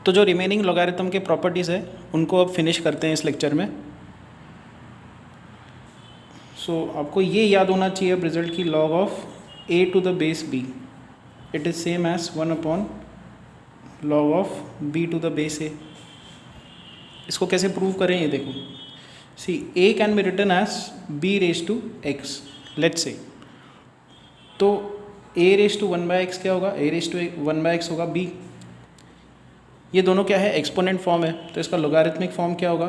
तो जो remaining logarithm के प्रॉपर्टीज़ है उनको अब फिनिश करते हैं इस लेक्चर में। सो आपको ये याद होना चाहिए अब रिजल्ट की log of a to the base b it is same as 1 upon log of b to the base a। इसको कैसे प्रूव करें ये देखो। See a can be written as b raise to x let's say. तो a raise to 1/x क्या होगा, a raise to 1/x होगा b। ये दोनों क्या है, एक्सपोनेंट फॉर्म है, तो इसका लोगारिथमिक फॉर्म क्या होगा,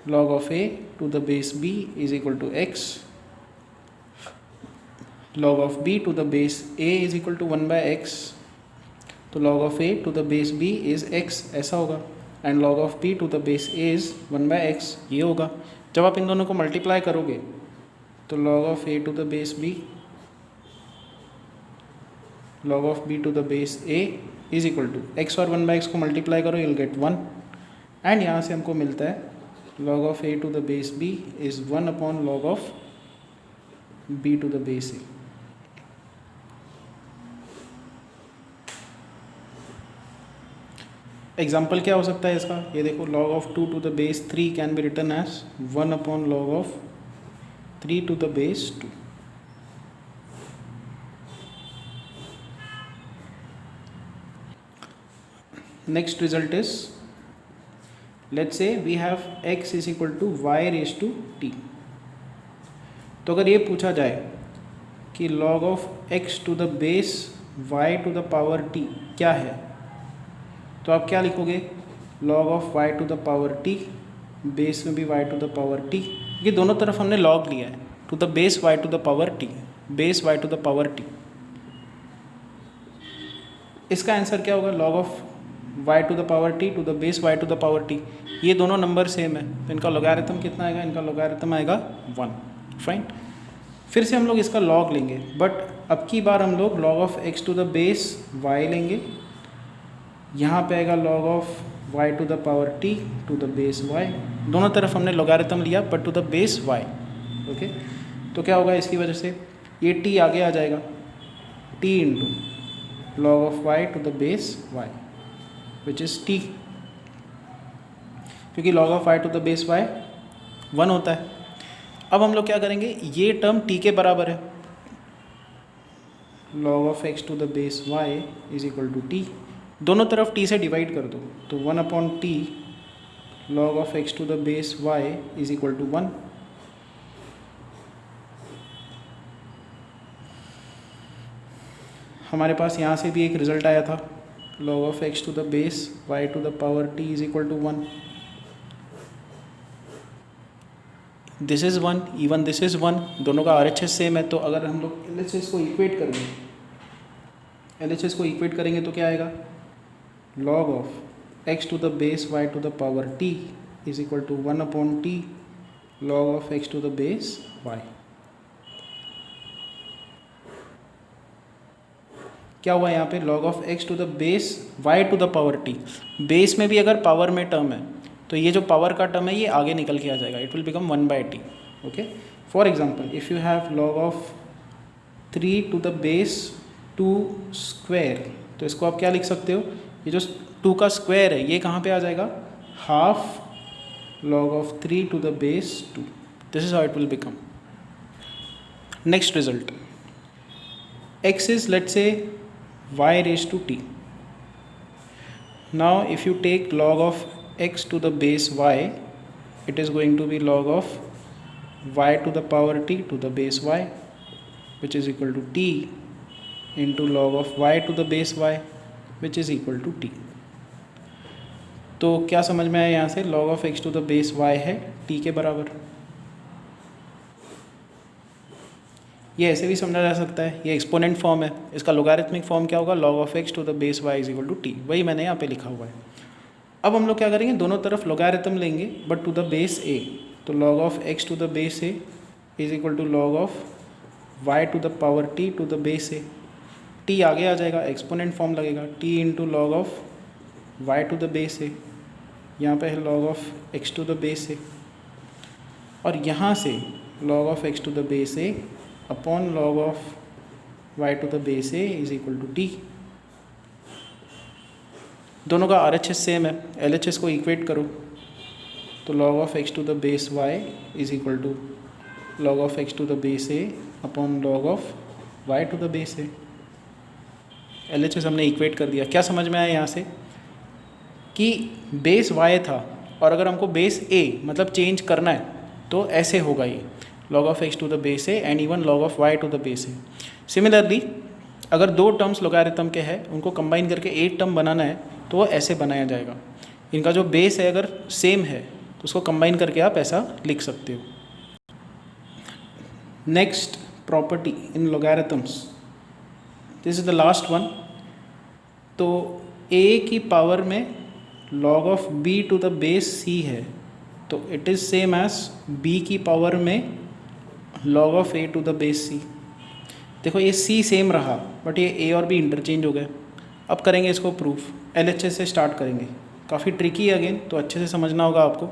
log of a to the base b is equal to x, log of b to the base a is equal to 1/x, तो log of a to the base b is x ऐसा होगा, and log of b to the base a is 1/x ये होगा। जब आप इन दोनों को multiply करोगे तो log of a to the base b log of b to the base a is equal to x और 1/x को मल्टीप्लाई करो, you'll get 1, एंड यहाँ से हमको मिलता है log of a to the base b is 1 upon log of b to the base a। Example क्या हो सकता है इसका, ये देखो log of 2 to the base 3 can be written as 1 upon log of 3 to the base 2। Next result is, let's say we have x is equal to y raised to t। तो अगर ये पूछा जाए कि log of x to the base y to the power t क्या है, तो आप क्या लिखोगे, log of y to the power t, base में भी y to the power t, ये दोनों तरफ हमने log लिया है, to the base y to the power t, base y to the power t। इसका आंसर क्या होगा, log of y to the power t to the base y to the power t, ये दोनों number same है, तो इनका logarithm कितना आएगा, इनका लोगारिथम आएगा 1। फाइन, फिर से हम लोग इसका लॉग लेंगे, बट अब की बार हम लोग log of x to the base y लेंगे, यहाँ पे आएगा log of y to the power t to the base y, दोनों तरफ हमने लोगारिथम लिया but to the base y। Okay, तो क्या होगा इसकी वजह से, ये t आगे आ जाएगा, t into log of y to the base y which is t, क्योंकि log of y to the base y 1 होता है। अब हम लोग क्या करेंगे, ये टर्म t के बराबर है, log of x to the base y is equal to t, दोनों तरफ t से डिवाइड कर दो, तो 1 upon t log of x to the base y is equal to 1। हमारे पास यहाँ से भी एक रिजल्ट आया था, log of x to the base y to the power t is equal to 1, this is 1, even this is 1, दोनों का RHS same है, तो अगर हम लोग LHS को इक्वेट करेंगे, LHS को इक्वेट करेंगे तो क्या आएगा, log of x to the base y to the power t is equal to 1 upon t log of x to the base y। क्या हुआ यहाँ पे, log of x to the base y to the power t, base में भी अगर power में term है तो ये जो पावर का टर्म है ये आगे निकल के आ जाएगा, it will become 1/t। Okay, for example if you have log of 3 to the base 2 square, तो इसको आप क्या लिख सकते हो, ये जो 2 का स्क्वायर है ये कहाँ पे आ जाएगा, half log of 3 to the base 2, this is how it will become. Next result, x is let's say y raised to t। Now if you take log of x to the base y, it is going to be log of y to the power t to the base y, which is equal to t into log of y to the base y, which is equal to t। तो क्या समझ में आया यहाँ से, log of x to the base y है t के बराबर, ये ऐसे भी समझा जा सकता है, ये एक्सपोनेंट फॉर्म है, इसका लोगारिथमिक फॉर्म क्या होगा, log of x to the base y is equal to t, वही मैंने यहाँ पे लिखा हुआ है। अब हम लोग क्या करेंगे, दोनों तरफ लोगारिथम लेंगे but to the base a, तो log of x to the base a is equal to log of y to the power t to the base a, t आगे आ जाएगा, एक्सपोनेंट फॉर्म लगेगा, t into log of y to the base a, यहाँ पे है log of x to the base a, और यहाँ से log of x to the base a upon log of y to the base a is equal to t। दोनों का RHS same है, LHS को इक्वेट करो तो log of x to the base y is equal to log of x to the base a upon log of y to the base a। LHS हमने equate कर दिया। क्या समझ में आया यहाँ से कि बेस y था और अगर हमको बेस a मतलब चेंज करना है तो ऐसे होगा ये log of x to the base a and even log of y to the base a। Similarly अगर दो टर्म्स लोगारिथम के हैं उनको कंबाइन करके एक टर्म बनाना है तो वो ऐसे बनाया जाएगा। इनका जो बेस है अगर सेम है तो उसको कंबाइन करके आप ऐसा लिख सकते हो। Next property in logarithms, this is the last one. तो a की पावर में log of b to the base c है तो it is same as b की पावर में log of a to the base c। देखो ये c same रहा बट ये a और b इंटरचेंज हो गए। अब करेंगे इसको प्रूफ, LHS से स्टार्ट करेंगे। काफ़ी ट्रिकी है अगेन, तो अच्छे से समझना होगा आपको।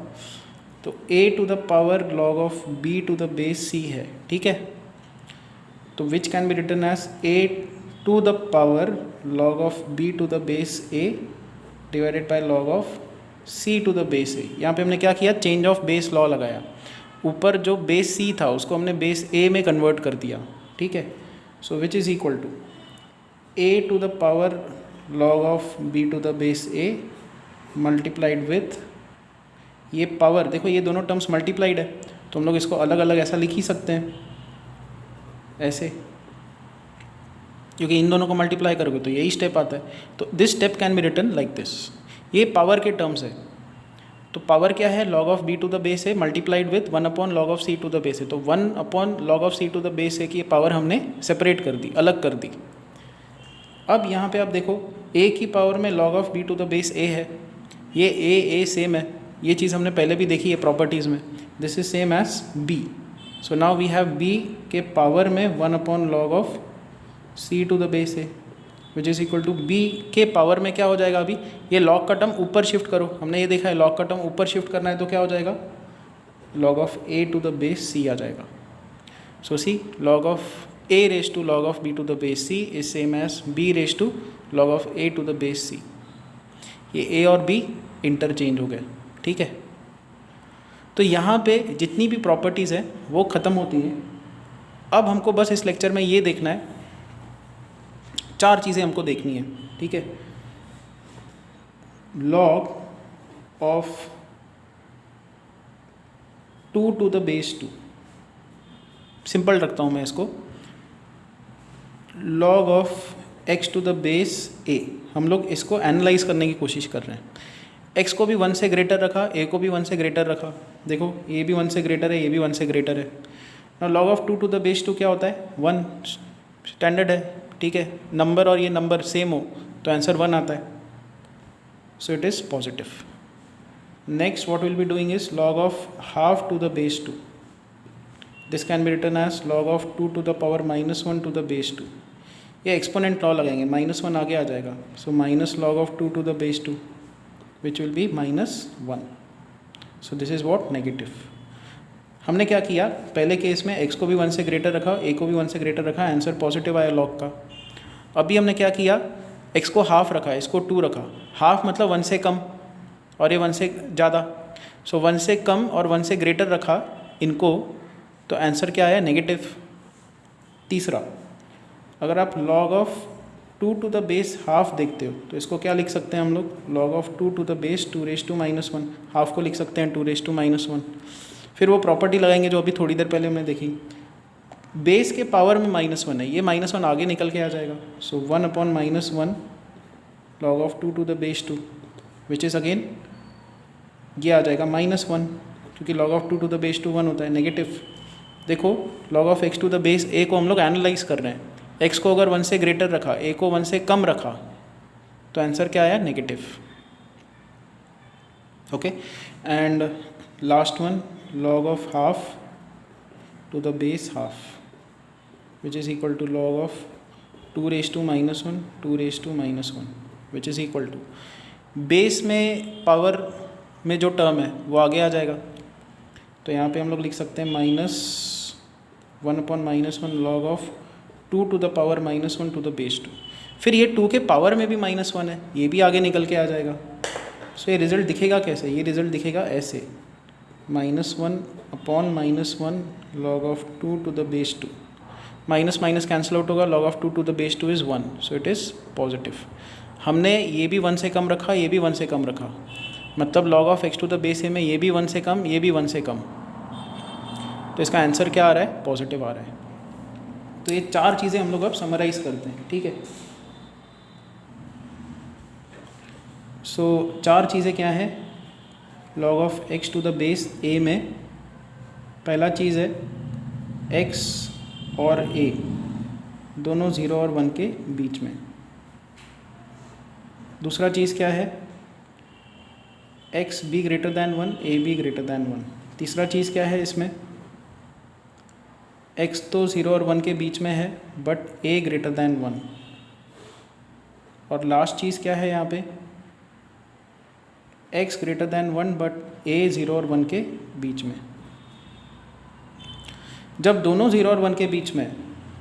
तो a to the power log of b to the base c है, ठीक है। तो which can be written as a to the power log of b to the base a divided by log of c to the base a। यहाँ पे हमने क्या किया, change of base law लगाया। ऊपर जो बेस c था उसको हमने बेस a में कन्वर्ट कर दिया, ठीक है। So which is equal to a to the power log of b to the base a multiplied with ये पावर। देखो ये दोनों टर्म्स मल्टीप्लाइड है तो हम लोग इसको अलग अलग ऐसा लिख ही सकते हैं ऐसे, क्योंकि इन दोनों को मल्टीप्लाई करोगे तो यही स्टेप आता है। तो this step can be written like this. ये पावर के टर्म्स है। तो पावर क्या है, log of b to the base a multiplied with 1 upon log of c to the base a। तो 1 upon log of c to the base a की power हमने separate कर दी, अलग कर दी। अब यहाँ पे आप देखो a की पावर में log of b to the base a है, ये a सेम है। ये चीज़ हमने पहले भी देखी है प्रॉपर्टीज़ में। This is same as b। So now we have b के पावर में 1 upon log of c to the base a which is equal to b के पावर में क्या हो जाएगा, अभी ये log का टर्म ऊपर शिफ्ट करो। हमने ये देखा है log का टर्म ऊपर शिफ्ट करना है तो क्या हो जाएगा, log of a to the base c आ जाएगा। So see log of a raise to log of b to the base c is same as b raise to log of a to the base c। ये a और b interchange हो गए, ठीक है। तो यहाँ पे जितनी भी प्रॉपर्टीज़ हैं वो ख़त्म होती हैं। अब हमको बस इस लेक्चर में ये देखना है, 4 चीज़ें हमको देखनी है, ठीक है। log of 2 to the base 2, simple रखता हूँ मैं इसको। log of x to the base a, हम लोग इसको एनालाइज करने की कोशिश कर रहे हैं। x को भी 1 से ग्रेटर रखा, a को भी 1 से ग्रेटर रखा। देखो ये भी 1 से ग्रेटर है, ये भी 1 से ग्रेटर है। ना log of 2 to the base 2 क्या होता है, 1 स्टैंडर्ड है, ठीक है। नंबर और ये नंबर सेम हो तो आंसर 1 आता है। So it is positive. Next what will be doing is log of half to the base 2, this can be written as log of 2 to the power -1 to the base 2। ये exponent law लगाएंगे, -1 आगे आ जाएगा। So minus log of 2 to the base 2 which will be -1। So this is what, negative. हमने क्या किया, पहले case में x को भी 1 से ग्रेटर रखा, a को भी 1 से ग्रेटर रखा, आंसर पॉजिटिव आया log का। अभी हमने क्या किया, x को हाफ रखा, इसको 2 रखा। हाफ मतलब 1 से कम और ये 1 से ज़्यादा। सो 1 से कम और 1 से ग्रेटर रखा इनको, तो आंसर क्या आया, नेगेटिव। तीसरा, अगर आप log of 2 to the base half देखते हो तो इसको क्या लिख सकते हैं हम लोग, log of 2 to the base 2 raise to -1। Half को लिख सकते हैं 2 रेज टू -1। फिर वो प्रॉपर्टी लगाएंगे जो अभी थोड़ी देर पहले हमने देखी, बेस के पावर में -1 है, ये -1 आगे निकल के आ जाएगा। So 1 upon -1 log of 2 to the base 2 which is again ये आ जाएगा -1, क्योंकि log of 2 to the base 2 1 होता है, नेगेटिव। देखो log of x to the base a को हम लोग एनालाइज कर रहे हैं। x को अगर 1 से ग्रेटर रखा, a को 1 से कम रखा, तो आंसर क्या आया, negative. Okay, and last one, log of half to the base half which is equal to log of 2 raise to -1 2 raise to -1 which is equal to, base में पावर में जो टर्म है वो आगे आ जाएगा। तो यहाँ पे हम लोग लिख सकते हैं -1 upon -1 log of 2 to the power -1 to the base 2। फिर ये 2 के पावर में भी -1 है, ये भी आगे निकल के आ जाएगा। सो ये रिज़ल्ट दिखेगा कैसे? ये रिज़ल्ट दिखेगा ऐसे, -1 upon -1 log of 2 to the base 2, minus minus cancel out होगा, log of 2 to the base 2 is 1, so it is positive. हमने ये भी 1 से कम रखा, ये भी 1 से कम रखा, मतलब log of x to the base a में ये भी 1 से कम, ये भी 1 से कम, तो इसका आंसर क्या आ रहा है? पॉजिटिव आ रहा है। तो ये 4 चीज़ें हम लोग अब समराइज़ करते हैं, ठीक है। सो 4 चीज़ें क्या हैं log of x to the base a में? पहला चीज़ है x और a दोनों 0 और 1 के बीच में। दूसरा चीज़ क्या है? x b greater than 1, a b greater than 1। तीसरा चीज़ क्या है इसमें? x तो 0 और 1 के बीच में है, बट a ग्रेटर दैन 1। और लास्ट चीज़ क्या है यहाँ पे? x greater than 1 but a 0 और 1 के बीच में। जब दोनों 0 और 1 के बीच में,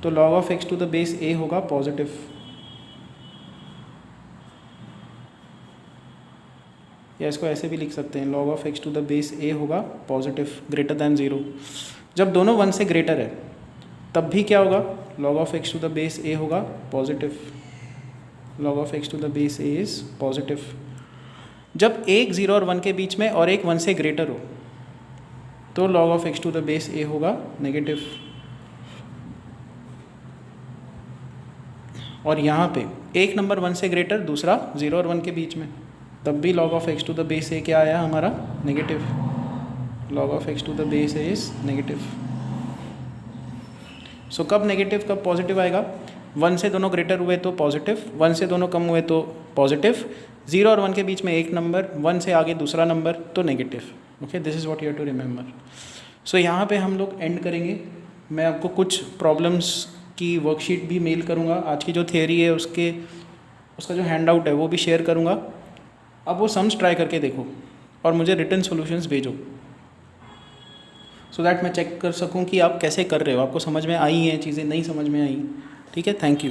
तो log of x to the base a होगा पॉजिटिव। या इसको ऐसे भी लिख सकते हैं, log of x to the base a होगा पॉजिटिव, ग्रेटर दैन 0। जब दोनों 1 से ग्रेटर है तब भी क्या होगा? log of x to the base a होगा positive, log of x to the base a is positive. जब एक 0 और 1 के बीच में और एक 1 से ग्रेटर हो, तो log of x to the base a होगा नेगेटिव। और यहाँ पे एक नंबर 1 से ग्रेटर, दूसरा 0 और 1 के बीच में, तब भी log of x to the base a क्या आया हमारा? Negative. log of x to the base a is negative. So कब नेगेटिव कब पॉजिटिव आएगा? 1 से दोनों ग्रेटर हुए तो पॉजिटिव, 1 से दोनों कम हुए तो पॉजिटिव, 0 और 1 के बीच में एक नंबर, 1 से आगे दूसरा नंबर, तो negative. Okay, this is what you have to remember. So यहाँ पे हम लोग एंड करेंगे। मैं आपको कुछ प्रॉब्लम्स की वर्कशीट भी मेल करूँगा, आज की जो थियरी है उसका जो हैंड आउट है वो भी शेयर करूँगा। अब वो सम्स ट्राई करके देखो और मुझे रिटन सॉल्यूशंस भेजो, सो दैट मैं चेक कर सकूँ कि आप कैसे कर रहे हो, आपको समझ में आई हैं चीज़ें, नहीं समझ में आई। ठीक है, थैंक यू।